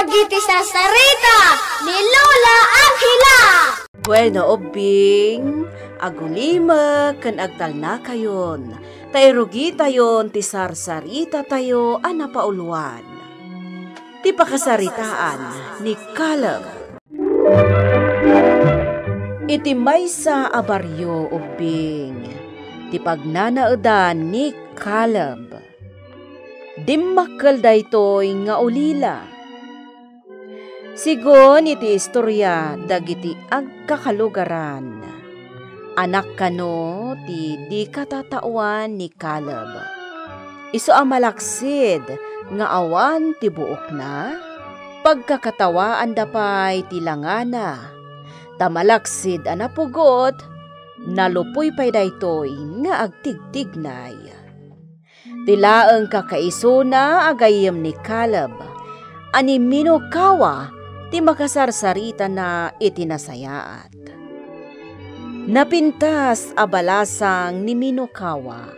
Dagiti SARSARITA ni Lola Angela. Bueno, obing, agulima kan agtal na kayon. Tayrugi tayon ti SARSARITA tayo anapauluan. Ti pakasaritaan ni Caleb. Iti maysa a baryo ubing. Ti pagnanaedan ni Caleb. Dimmakkel daytoy nga ulila. Sigon iti istorya dagiti agkakalugaran. Anak kano ti di katatawan ni Caleb. Isu a malaksid nga awan ti buok na. Pagkakatawaan dapay ti langana. Tamalaksid a napugot. Nalupoy pay daytoy nga agtigtignay. Tilaeng kakaisuna agayem ni Caleb. Ani minukawa ti makasarsarita na itinasayaat. Napintas abalasang ni minukawa.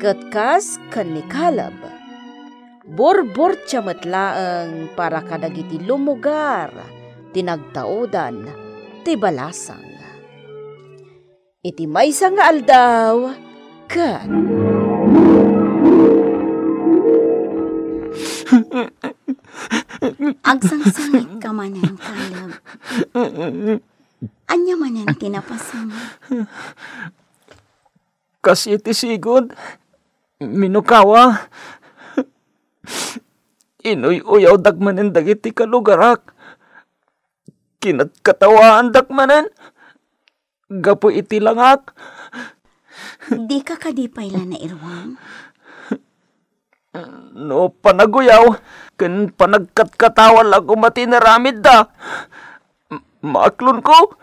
Katkas kan ni Caleb. Borbor tsamatlaeng para kadagiti lumugar. Tinagtaudan ti balasang. Iti maysa nga aldaw kat. Agsangsangit ka manan, Caleb. Anya manan tinapasang. Kasi iti sigod, minukawa. Inuy-uyaw dagmanen dagiti kalugarak. Kinatkatawaan dagmanen. Gapo iti langak. Di ka kadipay la na irwang? No panaguyaw, ken panagkatkatawal ako matinaramid da. Maaklon ko.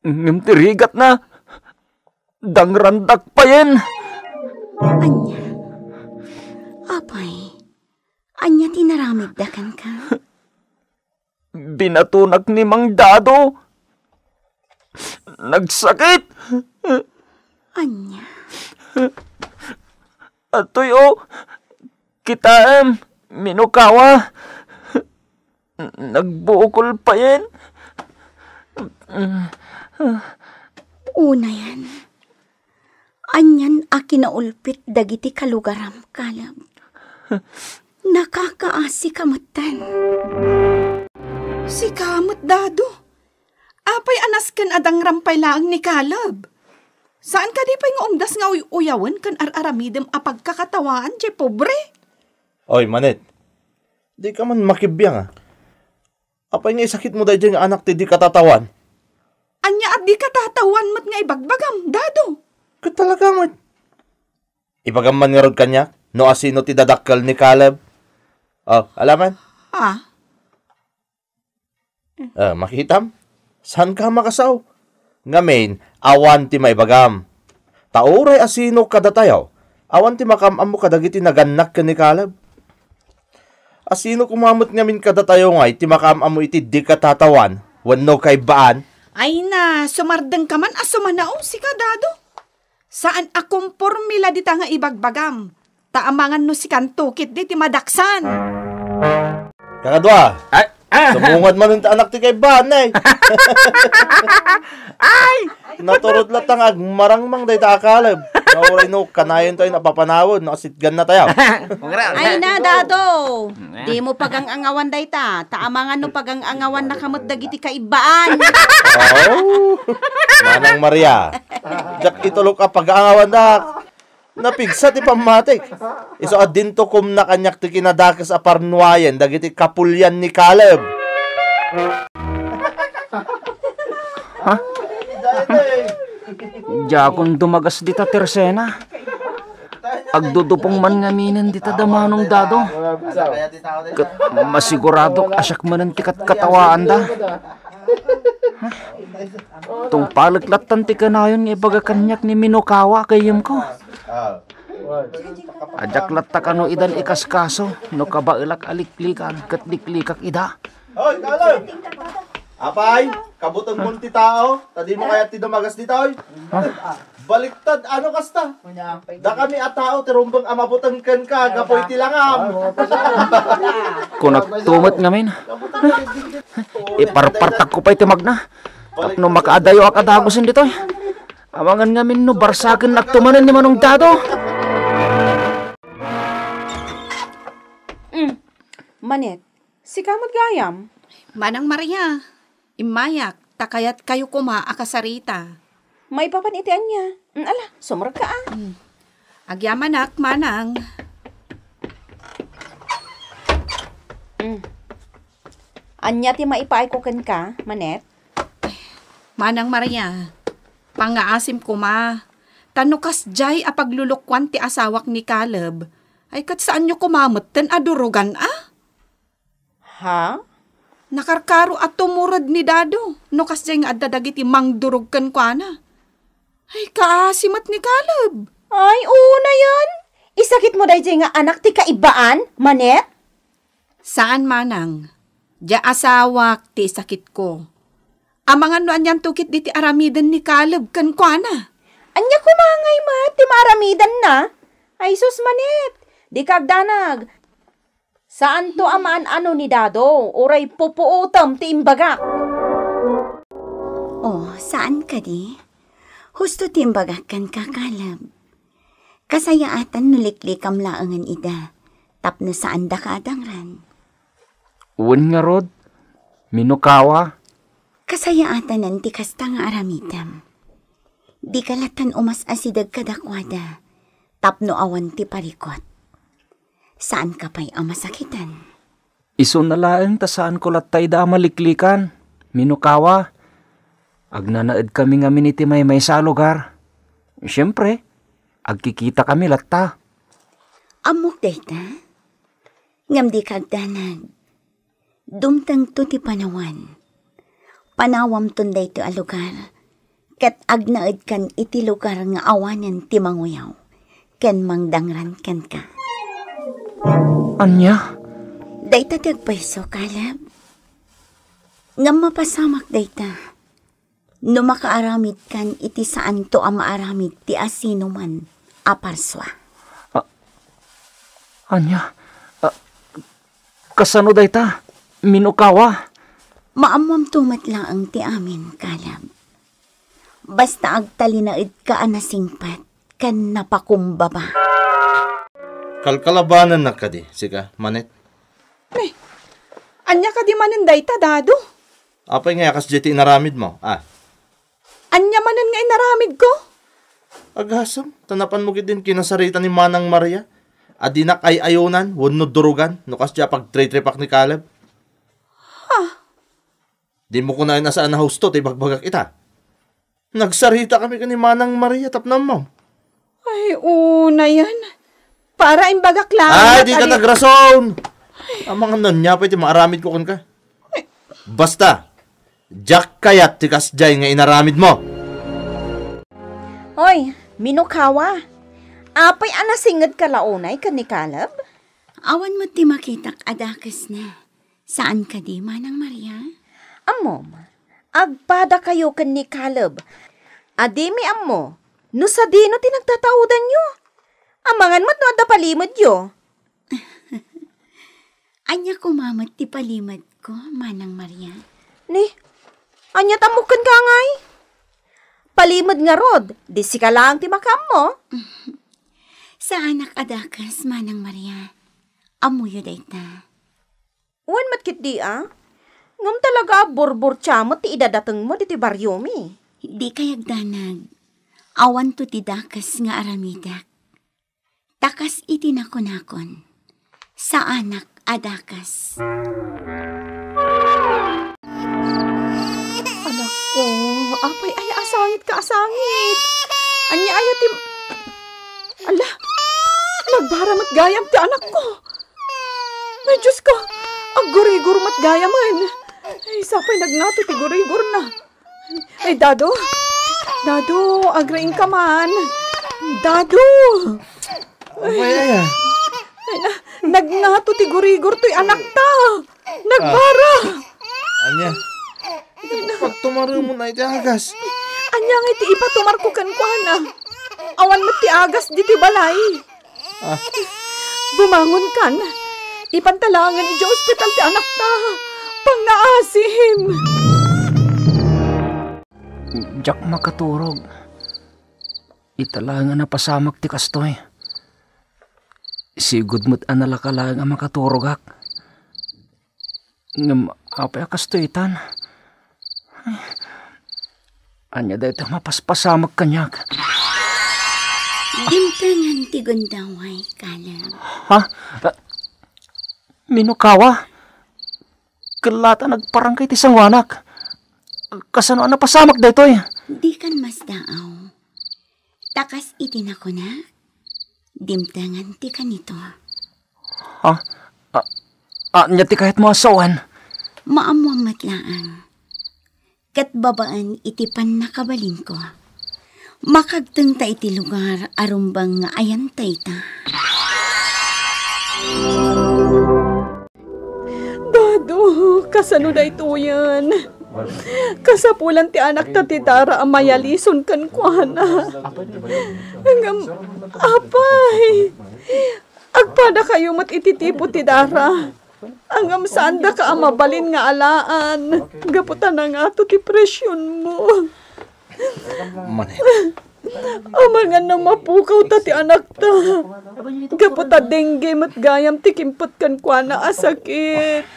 Ngimtirigat na. Dangrandak pa yan. Anya? Apay, anya tinaramid da kan ka? Binatunak ni Mang Dado. Nagsakit. Anya? Atoy kita minukawa. Nagbuukol pa yan. Una yan. Anyan a kinaulpit dagiti kalugaram, Caleb. Nakakaasi kamatan. Si kamot, Dado. Apay anas kan adang rampay lang ni Caleb. Saan ka di pa yung umdas nga uyawan kan ar-aramidem a pagkakatawaan, che pobre? Oy, Manet. Di ka man makibiyang Apay nga isakit mo dahil nga anak ti di katatawan. Anya at di katatawan mat nga ibagbagam, Dado. Katalaga mat. Ibagam man nga rod kanya, no asino ti dadakkel ni Caleb. Alaman? Makitam? Saan ka makasaw? Ngamin, awan ti maibagam. Tauray asino kadatayaw. Awan ti makamam mo kadagiti naganak ka ni Caleb. Asino kumamot ngamin kadatayaw ngay ti makamam mo iti di katatawan. Wano kay baan. Ay na, sumardeng ka man asumanao si Kadado. Saan akong formula di nga ibagbagam? Taamangan no si Kantukit di ti madaksan. Kakadwa. Sumungad man yung anak ti kay baan Ay! Naturod latang agmarangmang day ta Caleb. Nauray no, kanayon tayo napapanawod, nakasitgan na tayo. Ay na, Dado. Di mo pagang-angawan day ta. Taamangan no pagang-angawan na kamot dagiti kaibaan. Manang Maria. Jak itulog ka pag-aangawan dak. Napigsa ti pamatik. Iso adin to kum na kanyak ti kinadakas a parnuayen, dagiti kapulyan ni Caleb. Ha? Jakon dumagas dita tersena. Agdudupong man ngaminan dita damanong Dado. Kat masigurado asyak manan ti katkatawaan da. Tung palaklatan ti kanayon nga ibagakanyak ni minukawa kayem ko. Ajak latta kano idan ikaskaso no kabailak aliklikan kat liklikak ida. Hoy, Caleb! Apay, kabutang mong ti tao, tadi mo kaya ti dumagas dito, oy. Baliktad, ano kasta? Da kami at tao, tirumbang amabutang kan ka, gapoy ti langam. Kung nagtumot ngamin. Iparpartak ko pa itimag na. Tapno makaadayo akadagosin dito. Amangan ngamin no, barsakin nagtumanan ni Manong Dado. Manet, si kamot gayam. Manang Maria, imayak, takayat kayo kuma akasarita. May papanitian niya. Ala, sumrag ka Agyamanak, manang. Anya ti maipaay ko ken ka, Manet? Manang Maria, pangaasim kuma. Tanukas jay apaglulukwan ti asawak ni Caleb. Ay kat saan nyo kumamot ten adurugan Ha? Nakarkaro at tumurad ni Dado. Nukas jay nga adadagiti mangdurog kan kwa na. Ay kaasimat ni Caleb. Ay, una yan. Isakit mo dahi nga anak ti kaibaan, Manet? Saan manang? Diya asawak ti sakit ko. Amangan no anyan tukit di ti aramidan ni Caleb kan kwa na. Anya kumangay ma, ti maramidan na. Ay sus, Manet. Di kagdanag. Saan to amaan ano ni Dado? Uray pupuutam ti imbagak. Oh, saan ka di? Husto timbagakan ka, Caleb. Kasayaatan nuliklikam laangan ida. Tapno saan da ka adangran. Uwan nga rod. Minukawa. Kasayaatan ang tikasta nga aramitam. Di kalatan umas asidag kadakwada. Tapno awan ti parikot. Saan ka pa'y amasakitan? Iso na laeng ta saan ko latay da maliklikan. Minukawa. Agnanaed kami nga miniti may sa lugar. Siyempre, agkikita kami latta. Amok dayta? Ngam di kagdanag. Dumtang to ti panawan. Panawam tunday to a lugar. Kat agnaed kan iti lugar nga awanan ti manguyaw. Ken mangdangran ken ka. Anya? Dayta tagpaiso, Caleb. Ngam mapasamak dayta. No makaaramid kan iti saan to ang maaramid ti asino man aparswa. Anya? Kasano dayta? Minukawa? Maamwam tumat lang ang ti amin, Caleb. Basta agtalinaid ka anasingpat kan napakumbaba. Kalkalabanan na ka di, siga, Manet. Anya ka di maninday ta, Dado? Apay nga yakas jeti inaramid mo, Anya manan nga inaramid ko? Aghasam, tanapan mo din kinasarita ni Manang Maria. Adinak ay ayunan, wano durugan, nukas dya pag tripak ni Caleb. Di mo kunain na saan na husto, bagbagak ita. Nagsarita kami ni Manang Maria, tapnam mo. Ay, una yan. Para imbagak lang. Ay, di ka nagrason! Ang mga nun niya, pwede maaramid ko ka. Basta, Jack kayat tikas jay nga inaramid mo. Hoy, Minukawa. Apay anasingad ka launay ka ni Caleb? Awan mo ti makitak adakas na. Saan ka di, Manang Maria? Amom, agpada kayo kan ni Caleb. Adimi ammo, no sa dino tinagtataudan nyo. Amangan mo't no adda palimod yo. Anya kumamot ti palimad ko, Manang Maria. Ni, anya tamukan ka ngay? Palimod nga rod, di si ka lang ti makam mo. Sa anak adakas, Manang Maria. Amuyo dayta. Uwan matkit di Ngam talaga borbor chamot ti idadateng mo di ti baryo mi. Di kayagdanag. Awan to ti dakas nga aramidak. Takas itinakon-akon. Sa anak adakas. Anak ko, apay ay asangit ka asangit. Anya ayaw ti... Ala, nagbaramat gayam ti anak ko. Ay, Diyos ko, aggurigur mat gayaman. Ay, sapay nagnato ti gurigur na. Ay, Dado, agraing ka man. Dado. Ay, Nagnato ti gurigur to'y anak ta. Nagbara. Anya, Pagtumaro mo na iti agas. Anya nga iti ipatumarkukan ko na. Awan mo ti agas di ti balay. Bumangon kan. Ipantalangan iti ospital ti anak ta. Pangaasim. Jak makaturog. Italangan na pasamak ti kastoy. Sigud mo't analakalang ang makaturogak. Ngam apay kastoy itan. Anya dahil mapaspasamak kanyak. Dimtangan ti gundaway, Kalab. Ha? Minukawa? Kalata nagparang kay ti sangwanak. Kasano na pasamak daytoy? Di kan mas daaw. Takas itin ako na. Dimtangan ti kanito. Ha? Anya ti kahit mo asawan? Maamuang matlaan. Kat babaan iti pan nakabalin ko. Makagteng ta iti lugar arumbang nga ayantay ta. Dado, kasano da ito yan? Kasapulan ti anak ta ti Dara ang mayalison kan kuana. Hanggang, apay, agpada kayo mat ititipo ti Dara. Hanggang saan da ka mabalin nga alaan. Gaputan na nga to ti presyon mo. Manet. Amangan na mapukaw ta ti anak ta. Gaputa dengue mat gayam ti kimpot kan kuana asakit.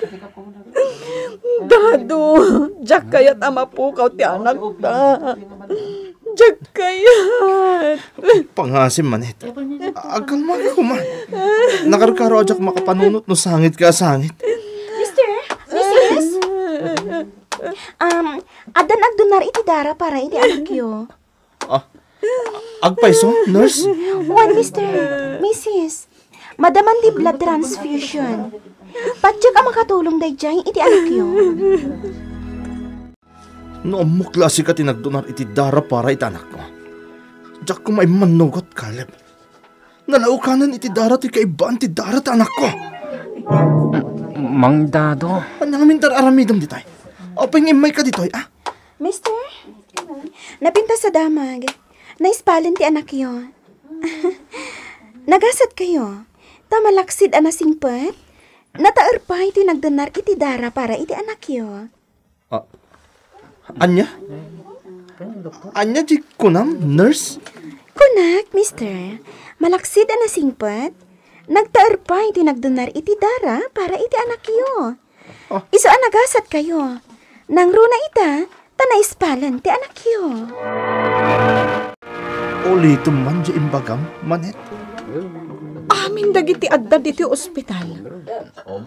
Dado, jak kayat amapukaw ti anak ta. Jak kayat. Pangasim, Manet. Agalma ko man. Nakarkaro ajak makapanunot no sangit ka sangit. Mrs. Adan agdunar iti Dara para iti anak yo. Agpaiso, nurse? Wan, Mrs. Madaman di blood transfusion. Padyak ang makatulong dayjay iti anak yo. Noong mo klase ka tinagdunar iti Dara para iti anak ko. Diyak ko may manugot, Caleb. Nalaukanan iti Dara ti kaibaan ti Dara ti anak ko. Mang Dado. Anang mintar aramidam di tayo. O pangimay ka dito, Mister, napinta sa damag. Naispalan ti anak yo. Nagasat kayo. Tamalaksid anasingpet. Nataarpay ti nagdanar iti Dara para iti anak yo. Anya? Anya di kunam, nurse? Kunak, mister. Malaksid anasingpet. Nagtaarpay ti nagdanar iti Dara para iti anak yo. Iso nagasat kayo. Nang runa ita, tanaispalan ti anak yo. Ulito man di imbagam, Manet. Amin dagiti adda diti ospital.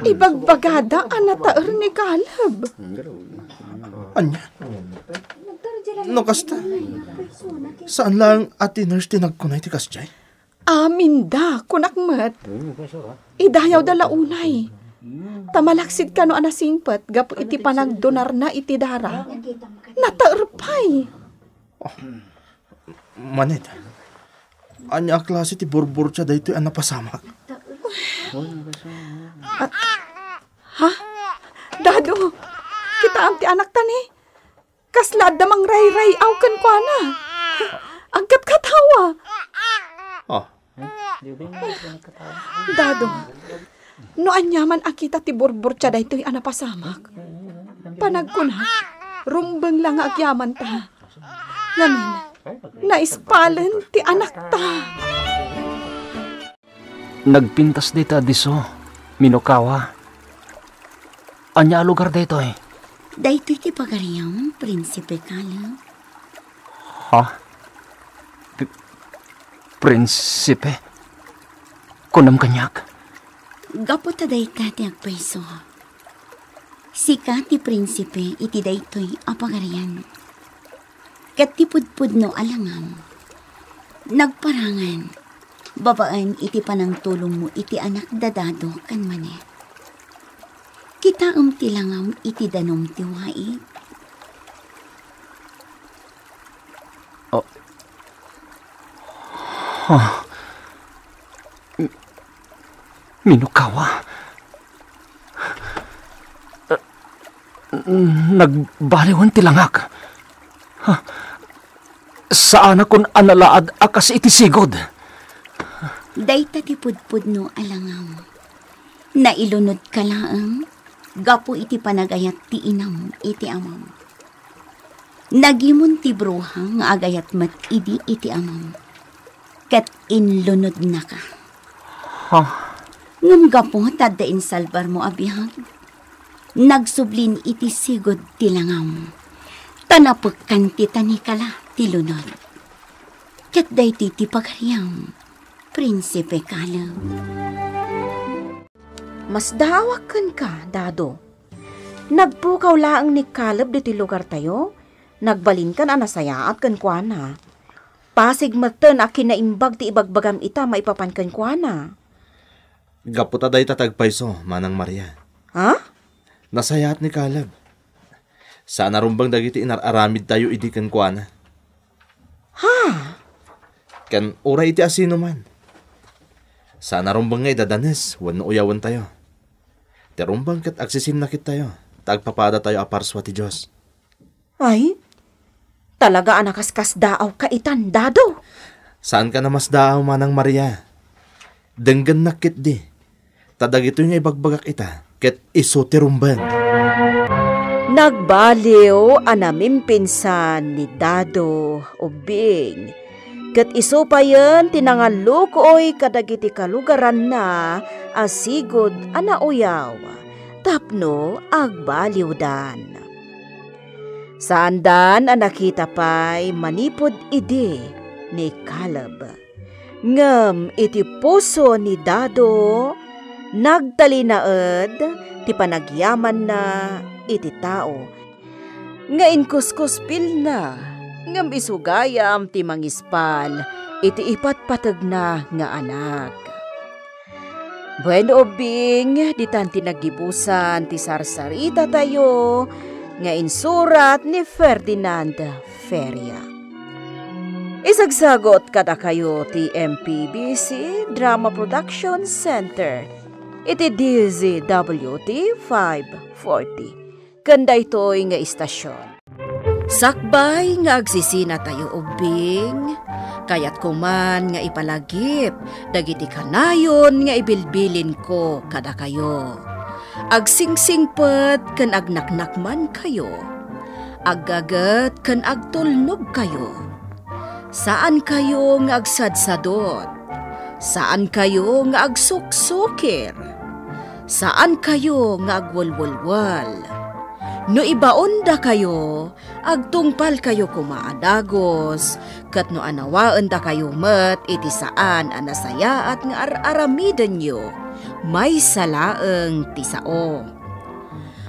Ibagbagada anataer ni Caleb. Anya? No kasta? Saan lang ati nurse tinagkunay ti kasjay? Amin da, kunakmat. Idayaw da launay. Tamalaksid ka no anasingpet, gapo iti panagdonar na iti Dara. Nataerpay. Manet, anya klase ti burbur siya dahito ang napasamak. Ha? Dado, kita ang ti anak tani. Kaslad damang ray-ray aw kan kwa na. Agkat katawa. Dado, no anyaman akita ti burbur siya dahito ang napasamak. Panagkunak, rumbeng lang agyaman ta. Ngamin, naispalan ti anak ta. Nagpintas dita diso, Minukawa. Anya lugar dito eh. Dahito iti pagariyang prinsipe Caleb. Ha? Prinsipe? Kunam kanyak? Gapo ta dayta ti agpaiso. Sika ti prinsipe iti daytoy apagarian. Kat ti pudpud no alangam. Nagparangan. Babaan iti panang tulong mo iti anak dadado kan manet. Kita ti langam iti danom ti wait. Minukawa. Nagbaliwan ti langak. Saan akong analaad akas iti sigod? Dayta ti pudpud no alangam. Nailunod ka laang, gapo iti panagayat ti inam iti amam. Nagimon ti bruha nga agayat mat idi iti amam. Kat inlunod na ka. Ngam gapo tadain salbar mo abihag. Nagsublin iti sigod ti langam. Tanapagkan ti tanikala ti lunod. Kat dayti ti pagaryam, Prinsipe Caleb. Mas dawakan ka, Dado. Nagpukaw laang ni Caleb diti lugar tayo. Nagbalin kan anasayaat kan kuana. Pasig matan a kinaimbag ti ibagbagam ita maipapan kan kuana. Gaputa day tatagpayso, Manang Maria. Ha? Nasayaat ni Caleb. Saan narumbang dagiti inararamid tayo idi kan kuana. Ha? Kan oray iti asino man. Saan narumbang nga idadanes, wano uyawan tayo. Terumbang kat agsisim na kit tayo. Tagpapada tayo aparswa ti Diyos. Ay, talaga anakaskas daaw ka itan, Dado. Saan ka na mas daaw, Manang Maria? Denggan na kit di. Tadag ito nga ibagbagak ita, ket iso ti rumban. Nagbaliw anamim pinsan ni Dado o Bing. Kat iso pa yan tinangalukoy kadagiti kalugaran na asigod anauyaw. Tapno agbaliw dan. Saan dan nakita pa'y manipod idi ni Caleb. Ngem iti puso ni Dado nagtalinaed ti panagyaman na iti tao. Nga inkuskuspil na, ngam isugayam ti mangispal, iti ipatpatag na nga anak. Bueno Bing, ditan tinagibusan ti SARSARITA tayo, nga insurat ni Ferdinand Feria. Isagsagot kada kayo ti MPBC Drama Production Center, iti DZWT 540. Kanda ito'y nga istasyon. Sakbay nga agsisina tayo ubing, kayat kuman nga ipalagip, dagiti kanayon nga ibilbilin ko kada kayo. Agsingsingpet kan agnaknakman kayo, aggagat kan agtulnog kayo. Saan kayo nga agsadsadot? Saan kayo nga agsuksukir? Saan kayo nga agwalwalwal? No ibaon da kayo, agtungpal kayo kumaadagos, kat no anawaan da kayo met iti saan anasaya at nga aramidan nyo, may salaeng tisao.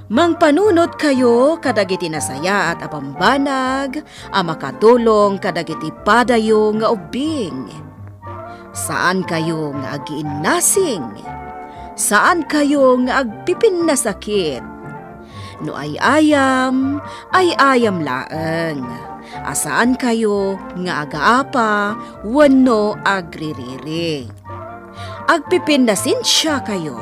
Mangpanunot kayo kadagiti nasaya at apambanag, amakatulong kadagiti padayo nga ubing. Saan kayo nga agiinnasing? Saan kayo nga agpipin na sakit? No ay ayam laeng. Asaan kayo nga agaapa, wano agririri. Agpipin na sinsya kayo.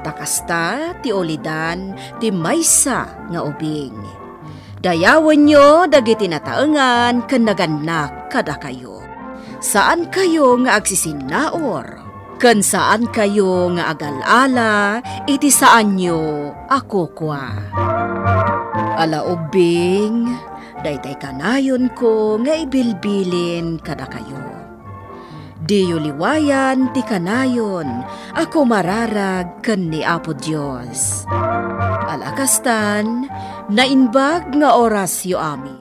Takasta ti olidan ti maysa nga ubing. Dayawan nyo dagiti nataengan ken naganak kada kayo. Saan kayo nga agsisinaor? Ken saan kayo nga agalala, iti saan nyo ako kwa. Ala ubing, daytay kanayon ko nga ibilbilin kada kayo. Diyo liwayan ti kanayon, ako mararag ken ni Apo Diyos. Alakastan, nainbag nga oras yo ami.